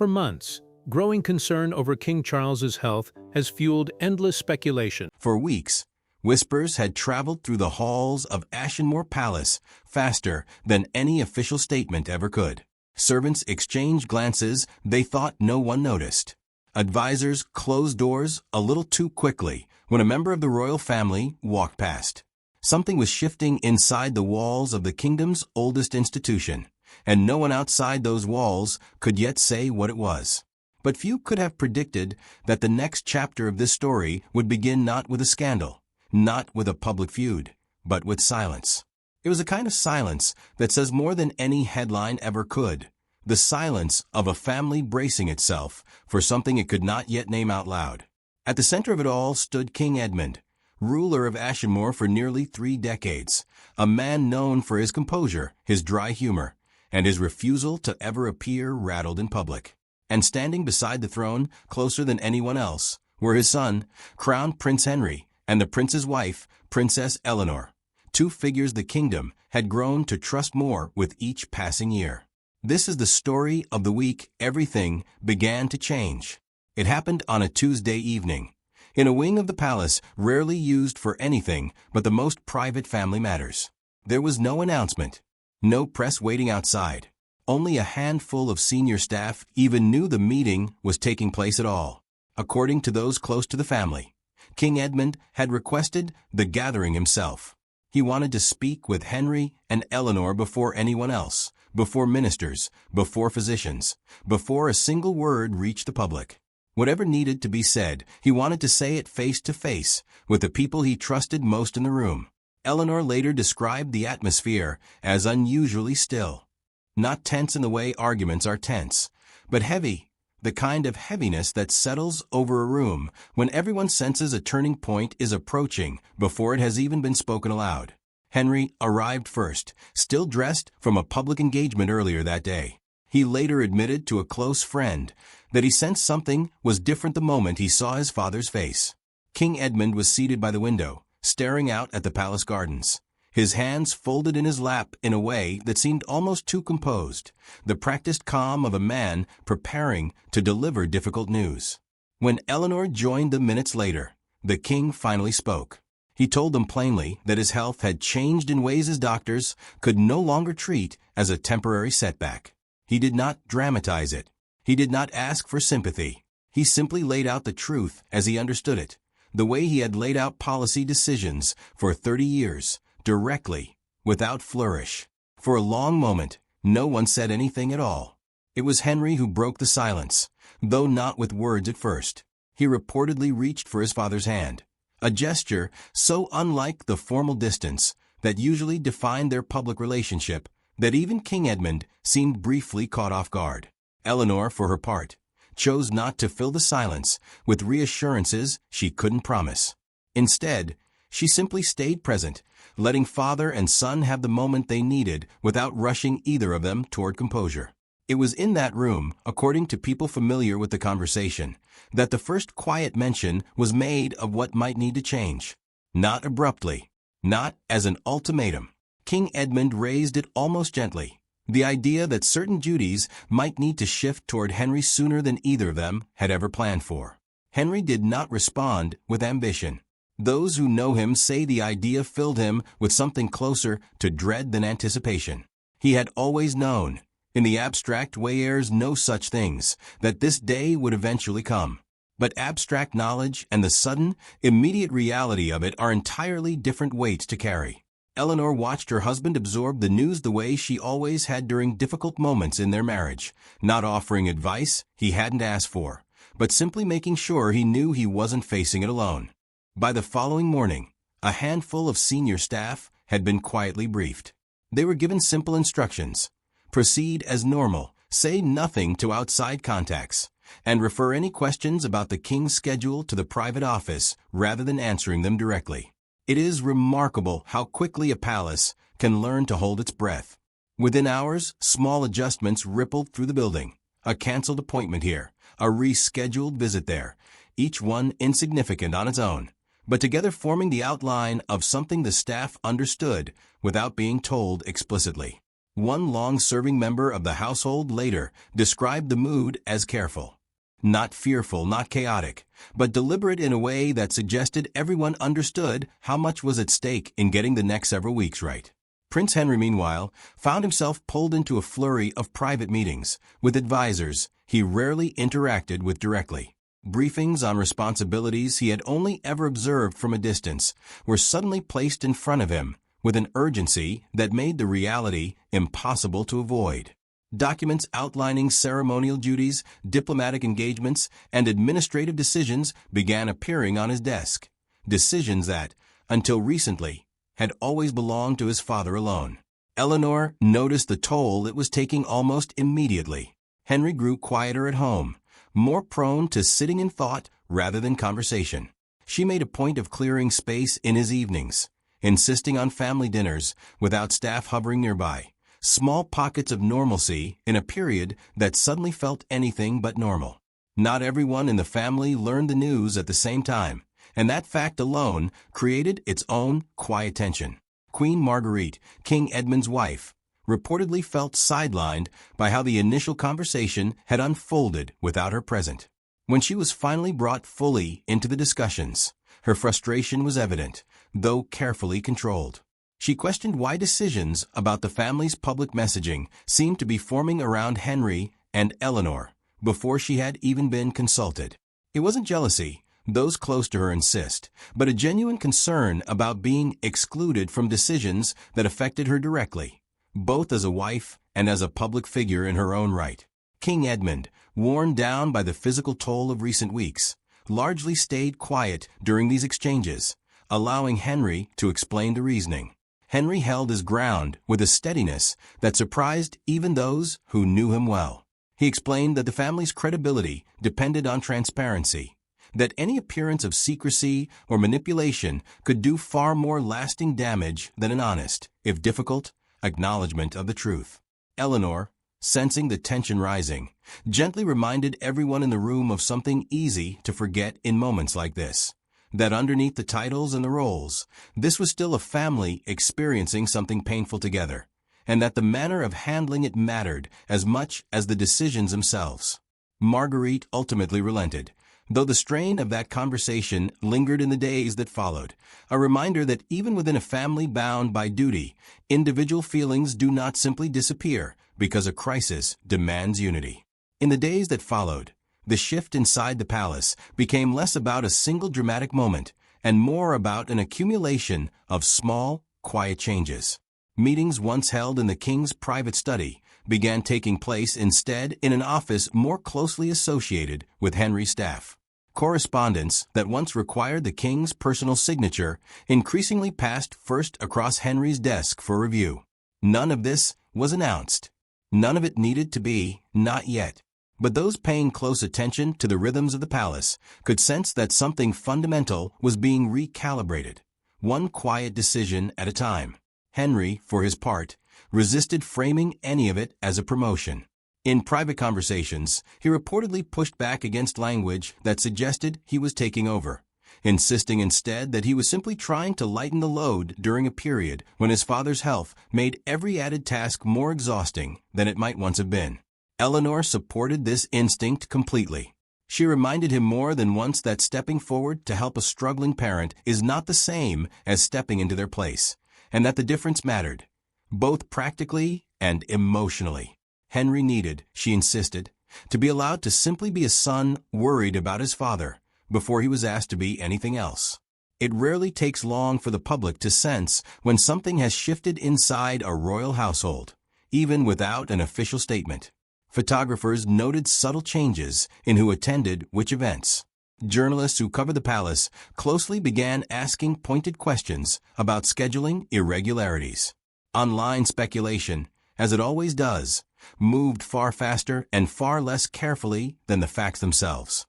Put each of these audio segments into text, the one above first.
For months, growing concern over King Charles's health has fueled endless speculation. For weeks, whispers had traveled through the halls of Ashmore Palace faster than any official statement ever could. Servants exchanged glances they thought no one noticed. Advisors closed doors a little too quickly when a member of the royal family walked past. Something was shifting inside the walls of the kingdom's oldest institution, and no one outside those walls could yet say what it was. But few could have predicted that the next chapter of this story would begin not with a scandal, not with a public feud, but with silence. It was a kind of silence that says more than any headline ever could. The silence of a family bracing itself for something it could not yet name out loud. At the center of it all stood King Edmund, ruler of Ashmore for nearly 3 decades, a man known for his composure, his dry humor, and his refusal to ever appear rattled in public. And standing beside the throne, closer than anyone else, were his son, Crown Prince Henry, and the prince's wife, Princess Eleanor, 2 figures the kingdom had grown to trust more with each passing year. This is the story of the week everything began to change. It happened on a Tuesday evening, in a wing of the palace rarely used for anything but the most private family matters. There was no announcement, no press waiting outside. Only a handful of senior staff even knew the meeting was taking place at all. According to those close to the family, King Edmund had requested the gathering himself. He wanted to speak with Henry and Eleanor before anyone else, before ministers, before physicians, before a single word reached the public. Whatever needed to be said, he wanted to say it face to face with the people he trusted most in the room. Eleanor later described the atmosphere as unusually still. Not tense in the way arguments are tense, but heavy, the kind of heaviness that settles over a room when everyone senses a turning point is approaching before it has even been spoken aloud. Henry arrived first, still dressed from a public engagement earlier that day. He later admitted to a close friend that he sensed something was different the moment he saw his father's face. King Edmund was seated by the window, staring out at the palace gardens, his hands folded in his lap in a way that seemed almost too composed, the practiced calm of a man preparing to deliver difficult news. When Eleanor joined them minutes later, the king finally spoke. He told them plainly that his health had changed in ways his doctors could no longer treat as a temporary setback. He did not dramatize it. He did not ask for sympathy. He simply laid out the truth as he understood it, the way he had laid out policy decisions for 30 years, directly, without flourish. For a long moment, no one said anything at all. It was Henry who broke the silence, though not with words at first. He reportedly reached for his father's hand, a gesture so unlike the formal distance that usually defined their public relationship that even King Edmund seemed briefly caught off guard. Eleanor, for her part, chose not to fill the silence with reassurances she couldn't promise. Instead, she simply stayed present, letting father and son have the moment they needed without rushing either of them toward composure. It was in that room, according to people familiar with the conversation, that the first quiet mention was made of what might need to change. Not abruptly, not as an ultimatum. King Edmund raised it almost gently, the idea that certain duties might need to shift toward Henry sooner than either of them had ever planned for. Henry did not respond with ambition. Those who know him say the idea filled him with something closer to dread than anticipation. He had always known, in the abstract way heirs know such things, that this day would eventually come. But abstract knowledge and the sudden, immediate reality of it are entirely different weights to carry. Eleanor watched her husband absorb the news the way she always had during difficult moments in their marriage, not offering advice he hadn't asked for, but simply making sure he knew he wasn't facing it alone. By the following morning, a handful of senior staff had been quietly briefed. They were given simple instructions: proceed as normal, say nothing to outside contacts, and refer any questions about the king's schedule to the private office rather than answering them directly. It is remarkable how quickly a palace can learn to hold its breath. Within hours, small adjustments rippled through the building. A canceled appointment here, a rescheduled visit there, each one insignificant on its own, but together forming the outline of something the staff understood without being told explicitly. One long-serving member of the household later described the mood as careful. Not fearful, not chaotic, but deliberate in a way that suggested everyone understood how much was at stake in getting the next several weeks right. Prince Henry, meanwhile, found himself pulled into a flurry of private meetings with advisors he rarely interacted with directly. Briefings on responsibilities he had only ever observed from a distance were suddenly placed in front of him with an urgency that made the reality impossible to avoid. Documents outlining ceremonial duties, diplomatic engagements, and administrative decisions began appearing on his desk. Decisions that, until recently, had always belonged to his father alone. Eleanor noticed the toll it was taking almost immediately. Henry grew quieter at home, more prone to sitting in thought rather than conversation. She made a point of clearing space in his evenings, insisting on family dinners without staff hovering nearby. Small pockets of normalcy in a period that suddenly felt anything but normal. Not everyone in the family learned the news at the same time, and that fact alone created its own quiet tension. Queen Marguerite, King Edmund's wife, reportedly felt sidelined by how the initial conversation had unfolded without her present. When she was finally brought fully into the discussions, her frustration was evident, though carefully controlled. She questioned why decisions about the family's public messaging seemed to be forming around Henry and Eleanor before she had even been consulted. It wasn't jealousy, those close to her insist, but a genuine concern about being excluded from decisions that affected her directly, both as a wife and as a public figure in her own right. King Edmund, worn down by the physical toll of recent weeks, largely stayed quiet during these exchanges, allowing Henry to explain the reasoning. Henry held his ground with a steadiness that surprised even those who knew him well. He explained that the family's credibility depended on transparency, that any appearance of secrecy or manipulation could do far more lasting damage than an honest, if difficult, acknowledgement of the truth. Eleanor, sensing the tension rising, gently reminded everyone in the room of something easy to forget in moments like this. That underneath the titles and the roles, this was still a family experiencing something painful together, and that the manner of handling it mattered as much as the decisions themselves. Marguerite ultimately relented, though the strain of that conversation lingered in the days that followed, a reminder that even within a family bound by duty, individual feelings do not simply disappear because a crisis demands unity. In the days that followed, the shift inside the palace became less about a single dramatic moment and more about an accumulation of small, quiet changes. Meetings once held in the king's private study began taking place instead in an office more closely associated with Henry's staff. Correspondence that once required the king's personal signature increasingly passed first across Henry's desk for review. None of this was announced. None of it needed to be, not yet. But those paying close attention to the rhythms of the palace could sense that something fundamental was being recalibrated, one quiet decision at a time. Henry, for his part, resisted framing any of it as a promotion. In private conversations, he reportedly pushed back against language that suggested he was taking over, insisting instead that he was simply trying to lighten the load during a period when his father's health made every added task more exhausting than it might once have been. Eleanor supported this instinct completely. She reminded him more than once that stepping forward to help a struggling parent is not the same as stepping into their place, and that the difference mattered, both practically and emotionally. Henry needed, she insisted, to be allowed to simply be a son worried about his father before he was asked to be anything else. It rarely takes long for the public to sense when something has shifted inside a royal household, even without an official statement. Photographers noted subtle changes in who attended which events. Journalists who covered the palace closely began asking pointed questions about scheduling irregularities. Online speculation, as it always does, moved far faster and far less carefully than the facts themselves.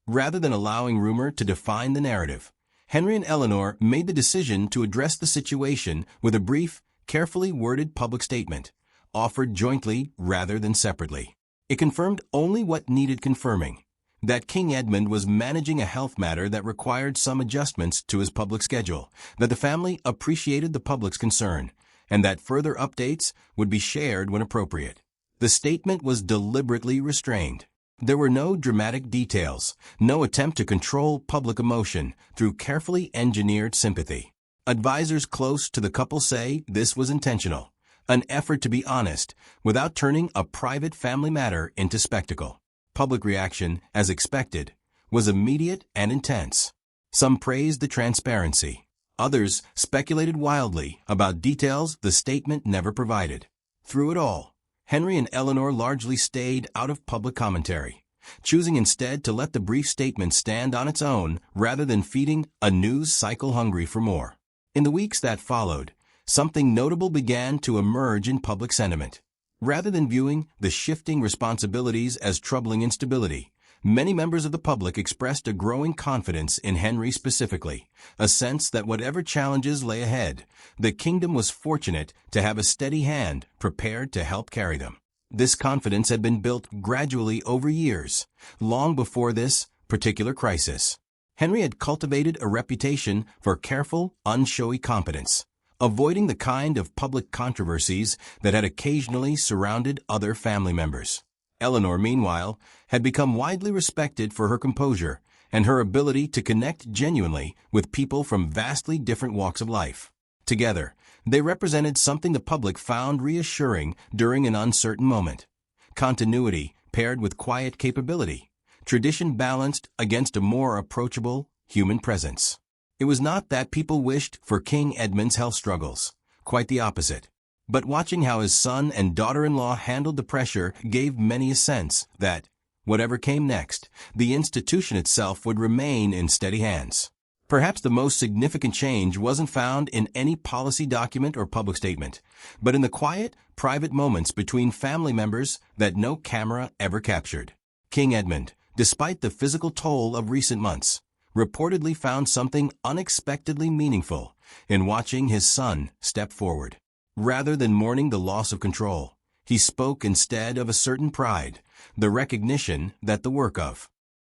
Rather than allowing rumor to define the narrative, Henry and Eleanor made the decision to address the situation with a brief, carefully worded public statement, offered jointly rather than separately. It confirmed only what needed confirming, that King Edmund was managing a health matter that required some adjustments to his public schedule, that the family appreciated the public's concern, and that further updates would be shared when appropriate. The statement was deliberately restrained. There were no dramatic details, no attempt to control public emotion through carefully engineered sympathy. Advisors close to the couple say this was intentional, an effort to be honest without turning a private family matter into spectacle. Public reaction, as expected, was immediate and intense. Some praised the transparency. Others speculated wildly about details the statement never provided. Through it all, Henry and Eleanor largely stayed out of public commentary, choosing instead to let the brief statement stand on its own rather than feeding a news cycle hungry for more. In the weeks that followed, something notable began to emerge in public sentiment. Rather than viewing the shifting responsibilities as troubling instability, many members of the public expressed a growing confidence in Henry specifically, a sense that whatever challenges lay ahead, the kingdom was fortunate to have a steady hand prepared to help carry them. This confidence had been built gradually over years, long before this particular crisis. Henry had cultivated a reputation for careful, unshowy competence, avoiding the kind of public controversies that had occasionally surrounded other family members. Eleanor, meanwhile, had become widely respected for her composure and her ability to connect genuinely with people from vastly different walks of life. Together, they represented something the public found reassuring during an uncertain moment. Continuity paired with quiet capability, tradition balanced against a more approachable human presence. It was not that people wished for King Edmund's health struggles, quite the opposite. But watching how his son and daughter-in-law handled the pressure gave many a sense that, whatever came next, the institution itself would remain in steady hands. Perhaps the most significant change wasn't found in any policy document or public statement, but in the quiet, private moments between family members that no camera ever captured. King Edmund, despite the physical toll of recent months, reportedly found something unexpectedly meaningful in watching his son step forward. Rather than mourning the loss of control, he spoke instead of a certain pride, the recognition that the work of